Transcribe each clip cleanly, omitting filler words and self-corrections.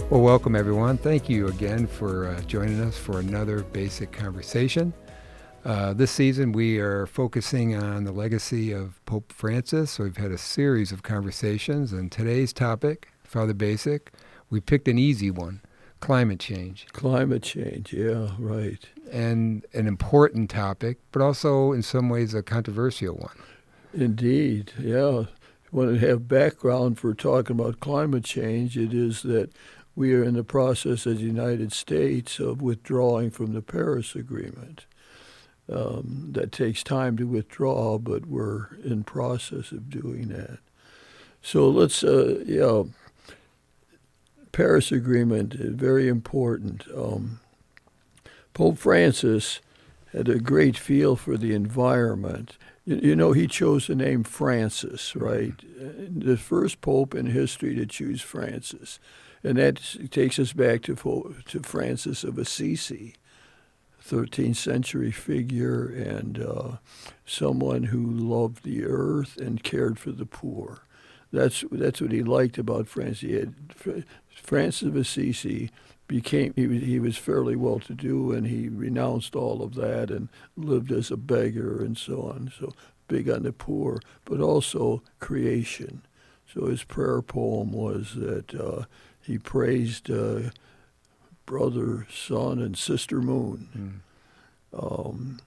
Well, welcome everyone. Thank you again for joining us for another basic conversation. This season we are focusing on the legacy of Pope Francis. So we've had a series of conversations, and today's topic, Father Basic, we picked an easy one, climate change. Climate change, yeah, right. And an important topic, but also in some ways a controversial one. Indeed, yeah. Want to have background for talking about climate change, it is that we are in the process as the United States of withdrawing from the Paris Agreement. That takes time to withdraw, but we're in process of doing that. So let's, Paris Agreement is very important. Pope Francis had a great feel for the environment. You know, he chose the name Francis, right? The first pope in history to choose Francis. And that takes us back to Francis of Assisi, 13th century figure, and someone who loved the earth and cared for the poor. That's what he liked about Francis. Francis of Assisi he was fairly well-to-do, and he renounced all of that and lived as a beggar and so on. So big on the poor, but also creation. So his prayer poem was that he praised brother, sun, and sister moon. And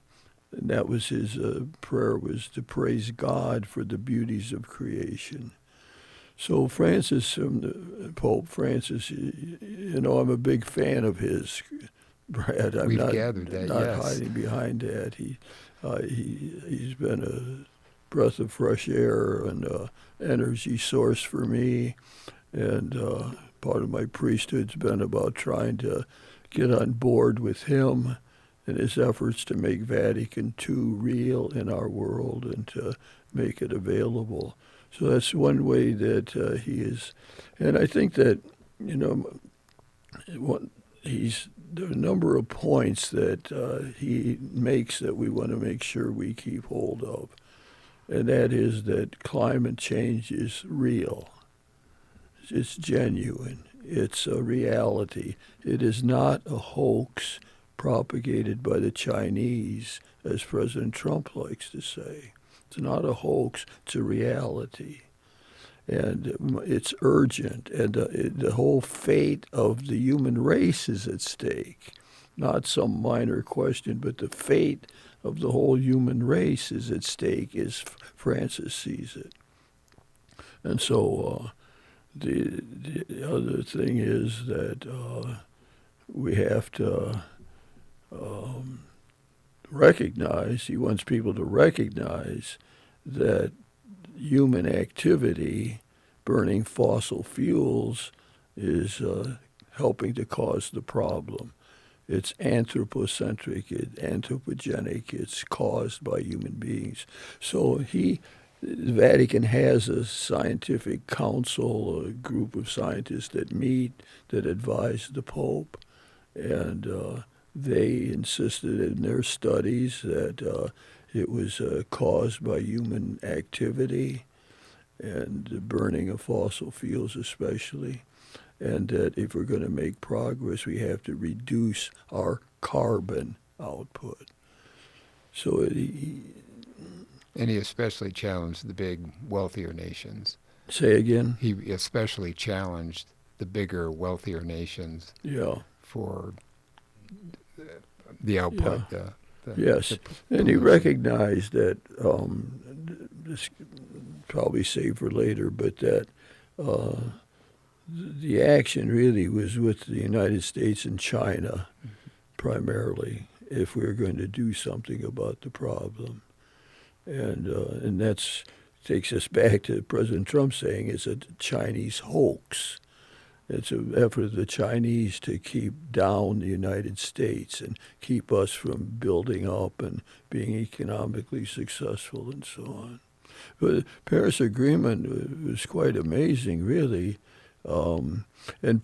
that was his prayer, was to praise God for the beauties of creation. So Francis, Pope Francis, I'm a big fan of his, Brad. I'm We've not gathered that, not yes. hiding behind that. He's been a breath of fresh air and energy source for me, and part of my priesthood's been about trying to get on board with him in his efforts to make Vatican II real in our world and to make it available. So that's one way that he is. And I think that, there are a number of points that he makes that we want to make sure we keep hold of. And that is that climate change is real. It's genuine. It's a reality. It is not a hoax propagated by the Chinese, as President Trump likes to say. It's not a hoax. It's a reality. And it's urgent. And the whole fate of the human race is at stake. Not some minor question, but the fate of the whole human race is at stake, as Francis sees it. And so the other thing is that we have to recognize, he wants people to recognize that human activity, burning fossil fuels, is helping to cause the problem. It's anthropocentric, anthropogenic, it's caused by human beings. So the Vatican has a scientific council, a group of scientists that meet, that advise the Pope, and they insisted in their studies that it was caused by human activity and the burning of fossil fuels especially, and that if we're going to make progress, we have to reduce our carbon output. So And he especially challenged the big, wealthier nations. Say again? He especially challenged the bigger, wealthier nations for the output. Yeah. Yes, and he recognized that, this probably saved for later, but that the action really was with the United States and China primarily if we were going to do something about the problem. And that's takes us back to President Trump saying it's a Chinese hoax. It's an effort of the Chinese to keep down the United States and keep us from building up and being economically successful and so on. But the Paris Agreement was quite amazing, really. And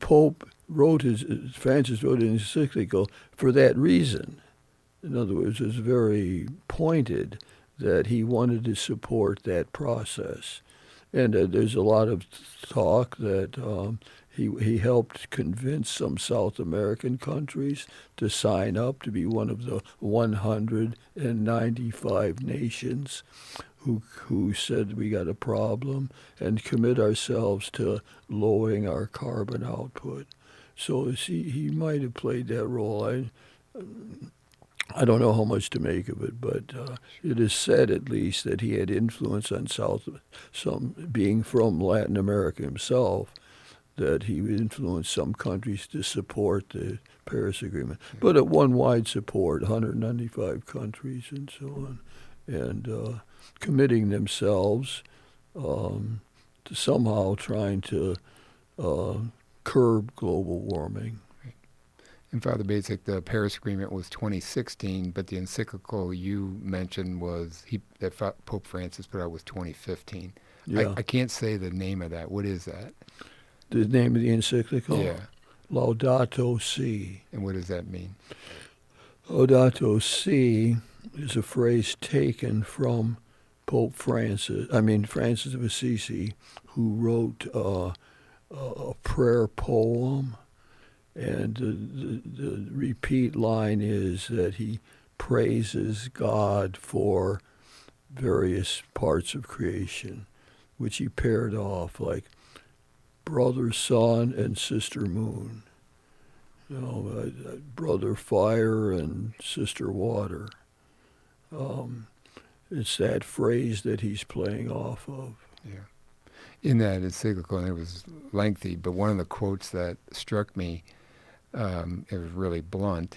Francis wrote an encyclical for that reason. In other words, it was very pointed that he wanted to support that process. And there's a lot of talk that he helped convince some South American countries to sign up to be one of the 195 nations who said we got a problem and commit ourselves to lowering our carbon output. So he might have played that role. I don't know how much to make of it, but it is said at least that he had influence on some being from Latin America himself, that he would influence some countries to support the Paris Agreement. But it won wide support, 195 countries and so on, and committing themselves to somehow trying to curb global warming. And Father Basic, the Paris Agreement was 2016, but the encyclical you mentioned that Pope Francis put out was 2015. Yeah. I can't say the name of that. What is that? The name of the encyclical? Yeah. Laudato Si. And what does that mean? Laudato Si is a phrase taken from Francis of Assisi, who wrote a prayer poem. And the repeat line is that he praises God for various parts of creation, which he paired off like brother sun and sister moon, brother fire and sister water. It's that phrase that he's playing off of. Yeah. In that encyclical, and it was lengthy, but one of the quotes that struck me, it was really blunt.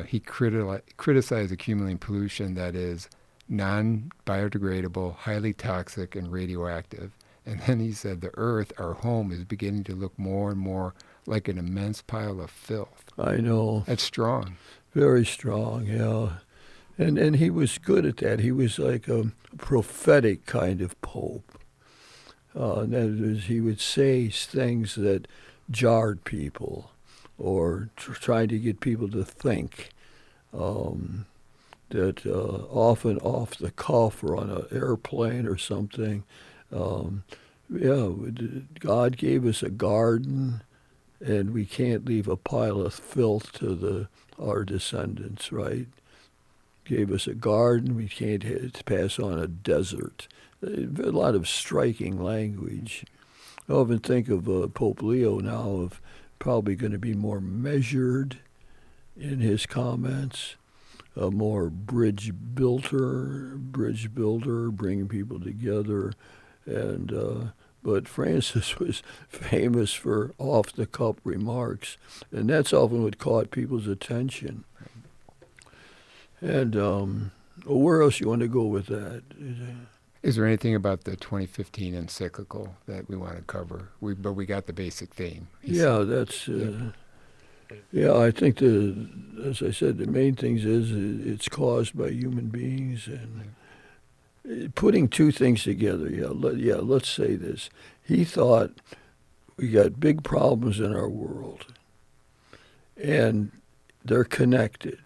He criticized accumulating pollution that is non-biodegradable, highly toxic, and radioactive. And then he said, the earth, our home, is beginning to look more and more like an immense pile of filth. I know. That's strong. Very strong, yeah. And he was good at that. He was like a prophetic kind of pope. That is, he would say things that jarred people, or trying to get people to think, that often off the cuff or on an airplane or something. God gave us a garden, and we can't leave a pile of filth to our descendants, right? Gave us a garden, we can't pass on a desert. A lot of striking language. I often think of Pope Leo now of probably going to be more measured in his comments, a more bridge builder, bringing people together. But Francis was famous for off-the-cuff remarks, and that's often what caught people's attention. And where else you want to go with that? Is there anything about the 2015 encyclical that we want to cover? But we got the basic theme. I think as I said, the main things is it's caused by human beings, and putting two things together. Let's say this. He thought we got big problems in our world, and they're connected.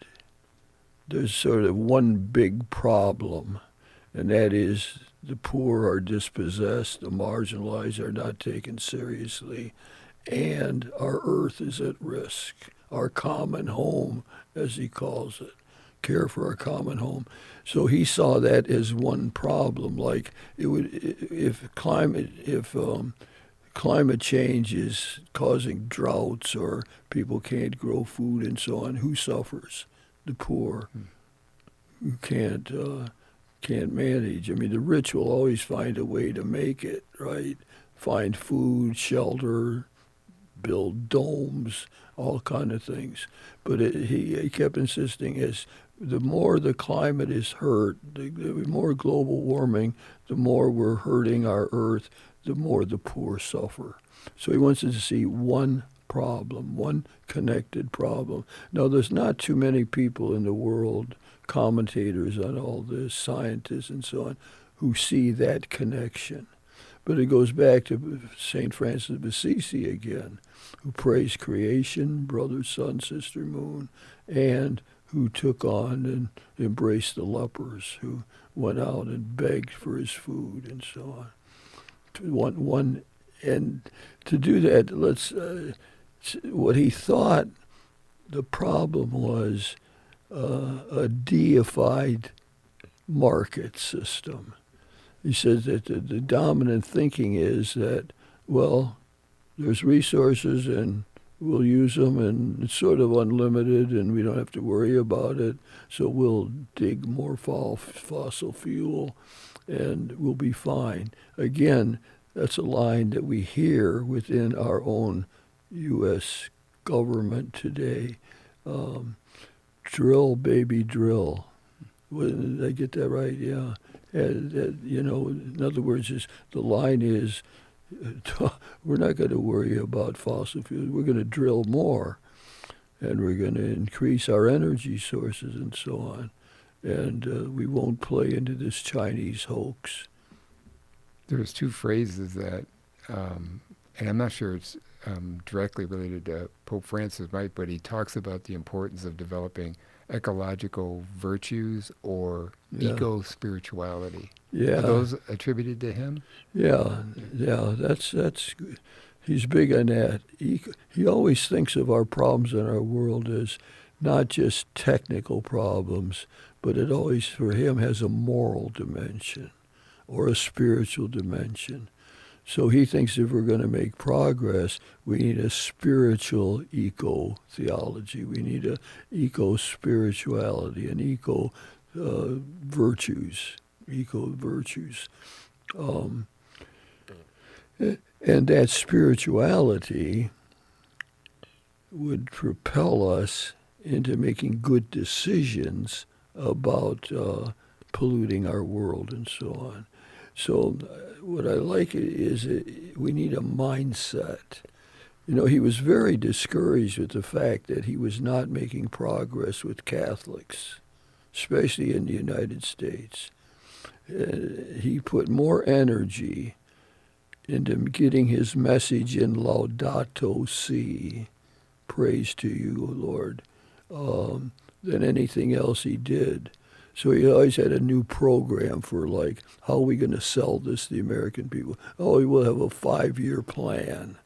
There's sort of one big problem, and that is the poor are dispossessed, the marginalized are not taken seriously, and our earth is at risk. Our common home, as he calls it, care for our common home. So he saw that as one problem. Like if climate change is causing droughts or people can't grow food and so on, who suffers? The poor, who can't manage. I mean, the rich will always find a way to make it, right? Find food, shelter, build domes, all kind of things. But he kept insisting, as the more the climate is hurt, the more global warming, the more we're hurting our earth, the more the poor suffer. So he wants us to see one problem, one connected problem. Now, there's not too many people in the world, commentators on all this, scientists and so on, who see that connection. But it goes back to St. Francis of Assisi again, who praised creation, brother, sun, sister, moon, and who took on and embraced the lepers, who went out and begged for his food and so on. one, and to do that, what he thought the problem was a deified market system. He says that the dominant thinking is that, well, there's resources and we'll use them and it's sort of unlimited and we don't have to worry about it. So we'll dig more fossil fuel and we'll be fine. Again, that's a line that we hear within our own U.S. government today. Drill, baby, drill. Did I get that right? Yeah. In other words, the line is, we're not going to worry about fossil fuels. We're going to drill more, and we're going to increase our energy sources and so on. And we won't play into this Chinese hoax. There's two phrases that, and I'm not sure it's directly related to Pope Francis, right? But he talks about the importance of developing ecological virtues or eco-spirituality. Yeah. Are those attributed to him? Yeah. That's he's big on that. He always thinks of our problems in our world as not just technical problems, but it always, for him, has a moral dimension or a spiritual dimension. So he thinks if we're going to make progress, we need a spiritual eco-theology. We need a eco-spirituality and eco-virtues. And that spirituality would propel us into making good decisions about polluting our world and so on. So what I like is we need a mindset. He was very discouraged with the fact that he was not making progress with Catholics, especially in the United States. He put more energy into getting his message in Laudato Si, praise to you, Lord, than anything else he did. So he always had a new program for, like, how are we going to sell this to the American people? Oh, we will have a 5-year plan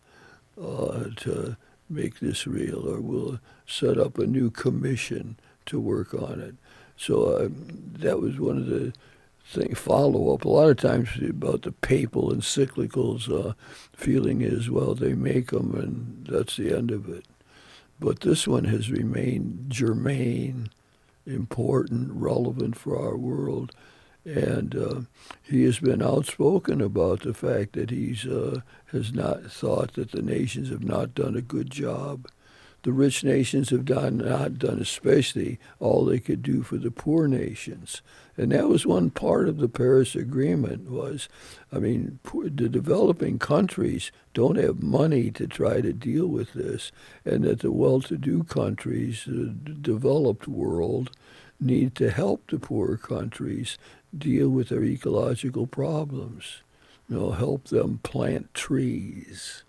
to make this real, or we'll set up a new commission to work on it. So that was one of the follow-up. A lot of times about the papal encyclicals, feeling is, well, they make them and that's the end of it. But this one has remained germane, important, relevant for our world. And he has been outspoken about the fact that has not thought that the nations have not done a good job. The rich nations have not done especially all they could do for the poor nations. And that was one part of the Paris Agreement the developing countries don't have money to try to deal with this, and that the well-to-do countries, the developed world, need to help the poorer countries deal with their ecological problems. Help them plant trees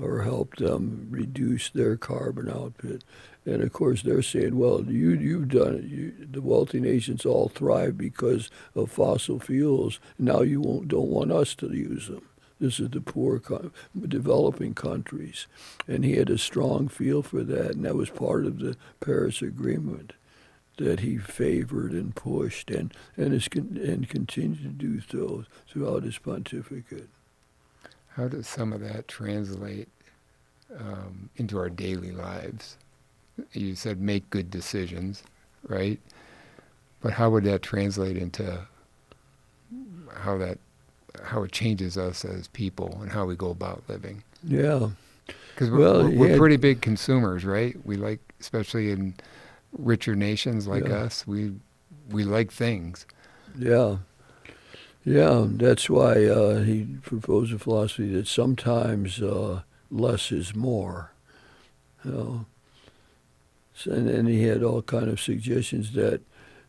or help them reduce their carbon output. And of course, they're saying, well, you've done it. The wealthy nations all thrive because of fossil fuels. Now you don't want us to use them. This is the poor developing countries. And he had a strong feel for that, and that was part of the Paris Agreement that he favored and pushed and continued to do so throughout his pontificate. How does some of that translate into our daily lives? You said make good decisions, right? But how would that translate into how it changes us as people and how we go about living? Yeah. Because we're pretty big consumers, right? We like, especially in richer nations like us, we like things. Yeah. Yeah, that's why he proposed a philosophy that sometimes less is more. And then he had all kind of suggestions that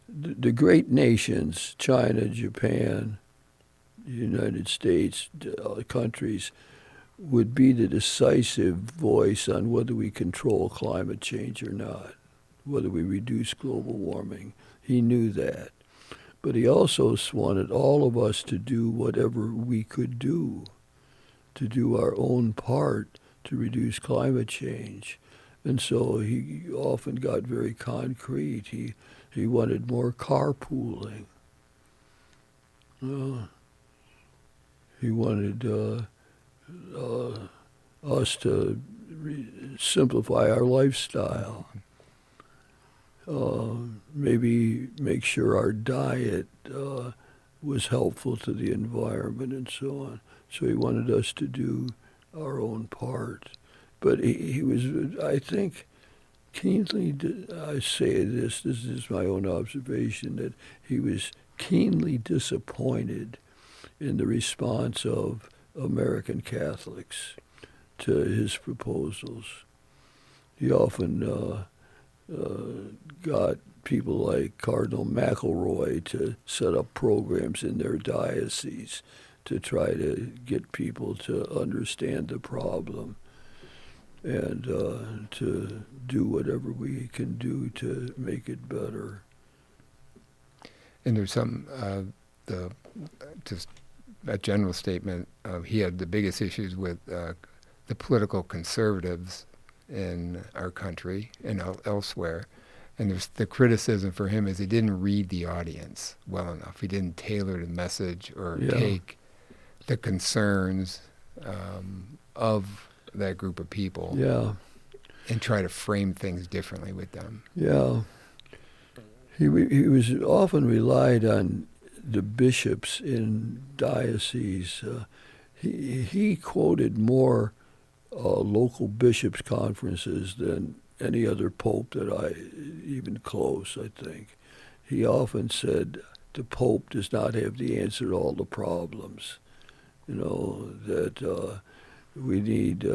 the great nations, China, Japan, the United States, countries, would be the decisive voice on whether we control climate change or not, whether we reduce global warming. He knew that. But he also wanted all of us to do whatever we could do to do our own part to reduce climate change. And so he often got very concrete. He wanted more carpooling. Uh, he wanted us to simplify our lifestyle. Maybe make sure our diet was helpful to the environment and so on. So he wanted us to do our own part. But he was, I think, keenly, I say this is my own observation, that he was keenly disappointed in the response of American Catholics to his proposals. He often got people like Cardinal McElroy to set up programs in their diocese to try to get people to understand the problem and to do whatever we can do to make it better. And there's some, just a general statement, he had the biggest issues with the political conservatives in our country and elsewhere. And there's the criticism for him is he didn't read the audience well enough. He didn't tailor the message or take the concerns of that group of people and try to frame things differently with them. Yeah. He was often relied on the bishops in dioceses. He quoted more local bishops' conferences than any other pope that even close, I think. He often said the Pope does not have the answer to all the problems. That we need.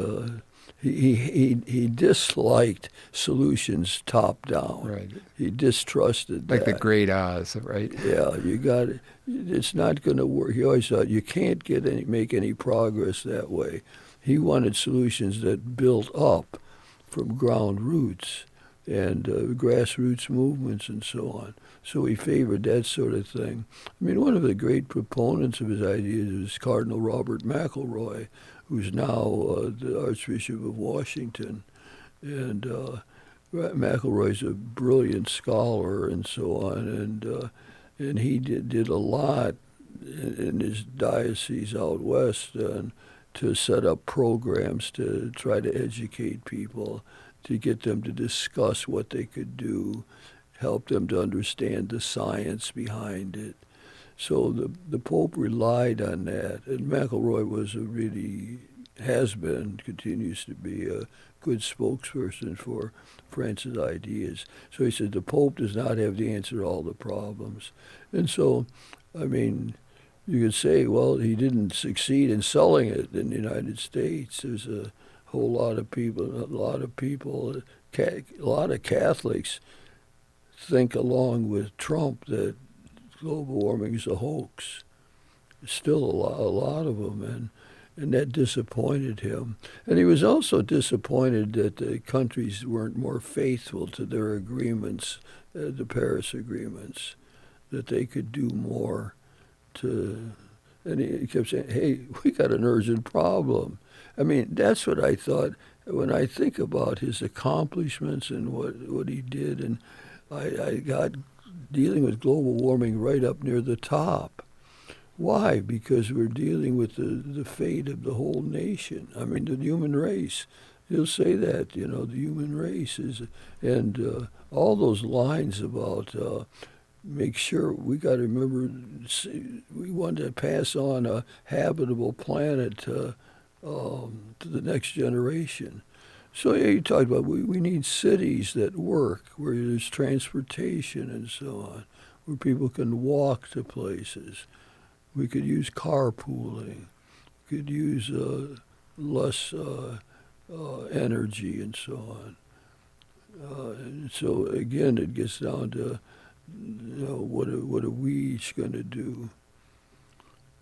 He disliked solutions top down. Right. He distrusted like that. the Great Oz, right? Yeah, you got it. It's not going to work. He always thought you can't make any progress that way. He wanted solutions that built up from ground roots and grassroots movements and so on. So he favored that sort of thing. I mean, one of the great proponents of his ideas was Cardinal Robert McElroy, who's now the Archbishop of Washington. And McElroy's a brilliant scholar and so on. And he did a lot in his diocese out west to set up programs to try to educate people, to get them to discuss what they could do, help them to understand the science behind it. So the Pope relied on that, and McElroy continues to be a good spokesperson for Francis' ideas. So he said the Pope does not have the answer to all the problems. And so, I mean, you could say, well, he didn't succeed in selling it in the United States. There's a whole lot of people, a lot of Catholics think along with Trump that global warming is a hoax. Still a lot of them, and that disappointed him. And he was also disappointed that the countries weren't more faithful to their agreements, the Paris agreements, that they could do more to. And he kept saying, hey, we got an urgent problem. I mean, that's what I thought when I think about his accomplishments and what he did. And I got dealing with global warming right up near the top. Why? Because we're dealing with the fate of the whole nation. I mean, the human race. He'll say that, the human race is, and all those lines about make sure we got to remember we want to pass on a habitable planet to the next generation. So you talked about we need cities that work, where there's transportation and so on, where people can walk to places. We could use carpooling. We could use less energy and so on. And so again, it gets down to what are we each going to do?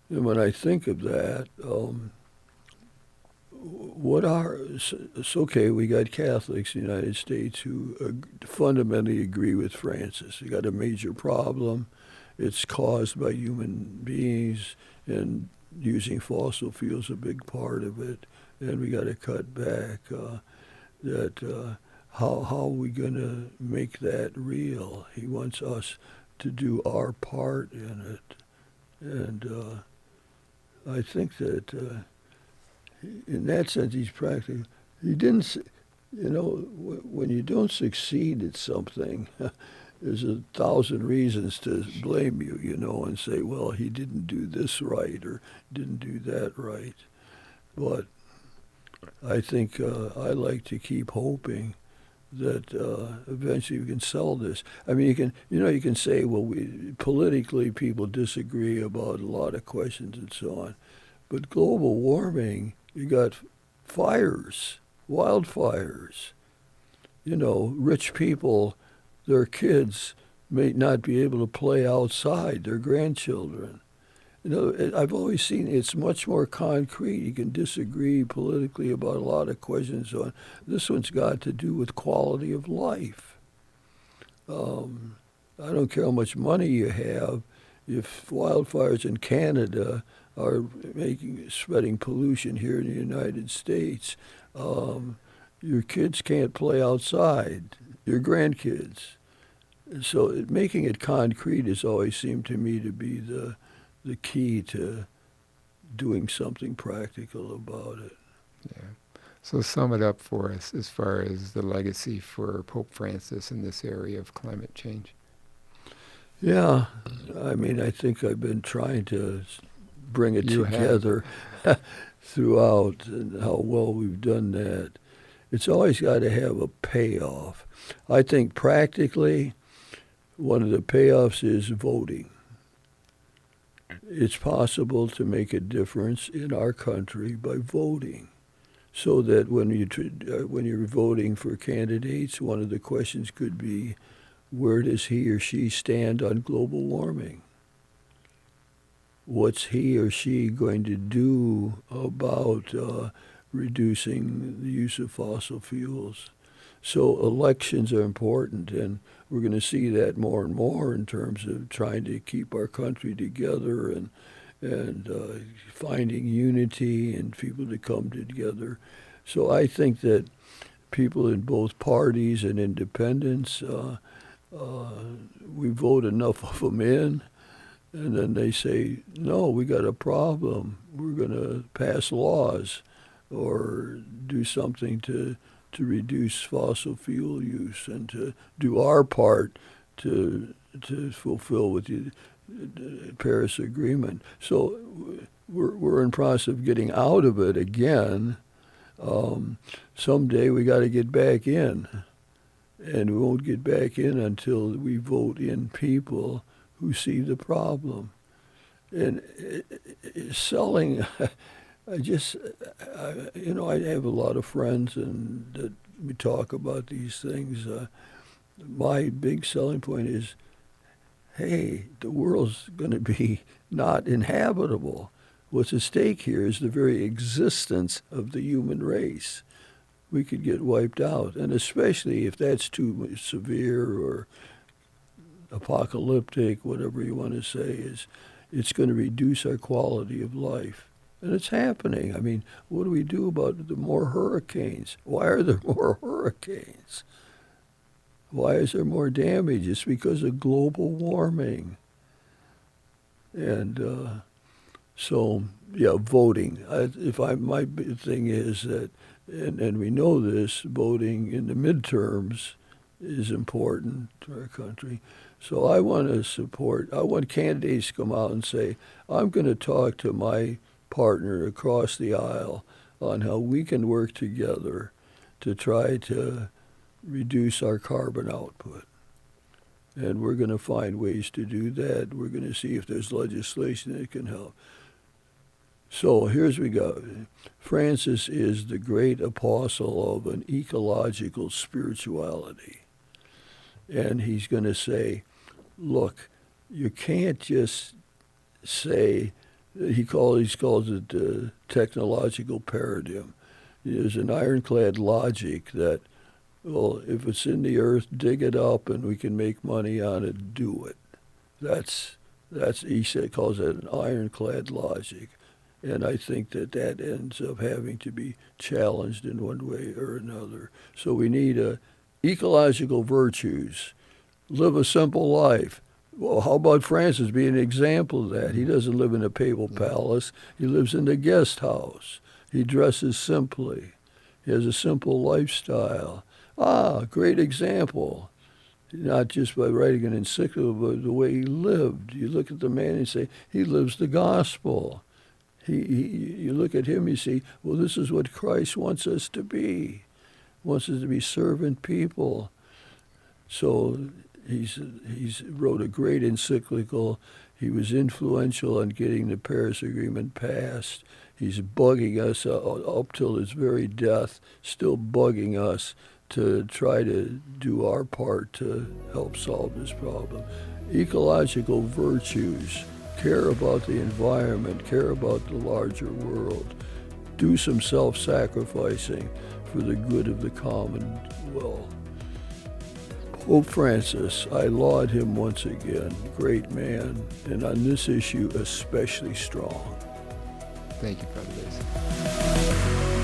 And when I think of that, it's okay, we got Catholics in the United States who fundamentally agree with Francis. You got a major problem. It's caused by human beings, and using fossil fuels a big part of it, and we got to cut back. How are we going to make that real? He wants us to do our part in it, and I think that in that sense he's practical. He didn't, when you don't succeed at something. There's 1,000 reasons to blame you, and say, well, he didn't do this right or didn't do that right. But I think I like to keep hoping that eventually we can sell this. I mean, you can say, well, politically people disagree about a lot of questions and so on, but global warming, you got fires, wildfires. Rich people, their kids may not be able to play outside, their grandchildren. I've always seen it's much more concrete. You can disagree politically about a lot of questions on. This one's got to do with quality of life. I don't care how much money you have. If wildfires in Canada are spreading pollution here in the United States, your kids can't play outside, your grandkids. So making it concrete has always seemed to me to be the key to doing something practical about it. Yeah. So sum it up for us as far as the legacy for Pope Francis in this area of climate change. Yeah, I mean, I think I've been trying to bring it You together throughout, and how well we've done that. It's always got to have a payoff. I think practically, one of the payoffs is voting. It's possible to make a difference in our country by voting, so that when you're voting for candidates, one of the questions could be, where does he or she stand on global warming? What's he or she going to do about reducing the use of fossil fuels? So elections are important, and we're going to see that more and more in terms of trying to keep our country together and finding unity and people to come together. So I think that people in both parties and independents, we vote enough of them in, and then they say, no, we got a problem. We're going to pass laws or do something to reduce fossil fuel use and to do our part to fulfill with the Paris Agreement. So we're in process of getting out of it again. Someday we got to get back in, and we won't get back in until we vote in people who see the problem. And selling, I have a lot of friends and that we talk about these things. My big selling point is, hey, the world's going to be not inhabitable. What's at stake here is the very existence of the human race. We could get wiped out, and especially if that's too severe or apocalyptic, whatever you want to say, it's going to reduce our quality of life. And it's happening. I mean, what do we do about the more hurricanes? Why are there more hurricanes? Why is there more damage? It's because of global warming. And so, yeah, voting. My big thing is that, and we know this, voting in the midterms is important to our country. So I want candidates to come out and say, I'm going to talk to my partner across the aisle on how we can work together to try to reduce our carbon output. And we're going to find ways to do that. We're going to see if there's legislation that can help. So here's we go. Francis is the great apostle of an ecological spirituality. And he's going to say, look, you can't just say, he calls it the technological paradigm. There's an ironclad logic that, well, if it's in the earth, dig it up and we can make money on it, do it. Calls it an ironclad logic. And I think that that ends up having to be challenged in one way or another. So we need ecological virtues. Live a simple life. Well, how about Francis being an example of that? He doesn't live in a papal palace. He lives in the guest house. He dresses simply. He has a simple lifestyle. Great example. Not just by writing an encyclical, but the way he lived. You look at the man and say, he lives the gospel. You look at him, you see, well, this is what Christ wants us to be. Wants us to be servant people. So he's wrote a great encyclical. He was influential in getting the Paris Agreement passed. He's bugging us up till his very death, still bugging us to try to do our part to help solve this problem. Ecological virtues, care about the environment, care about the larger world, do some self-sacrificing for the good of the commonweal. Pope Francis, I laud him once again, great man, and on this issue especially strong. Thank you, Father Basil.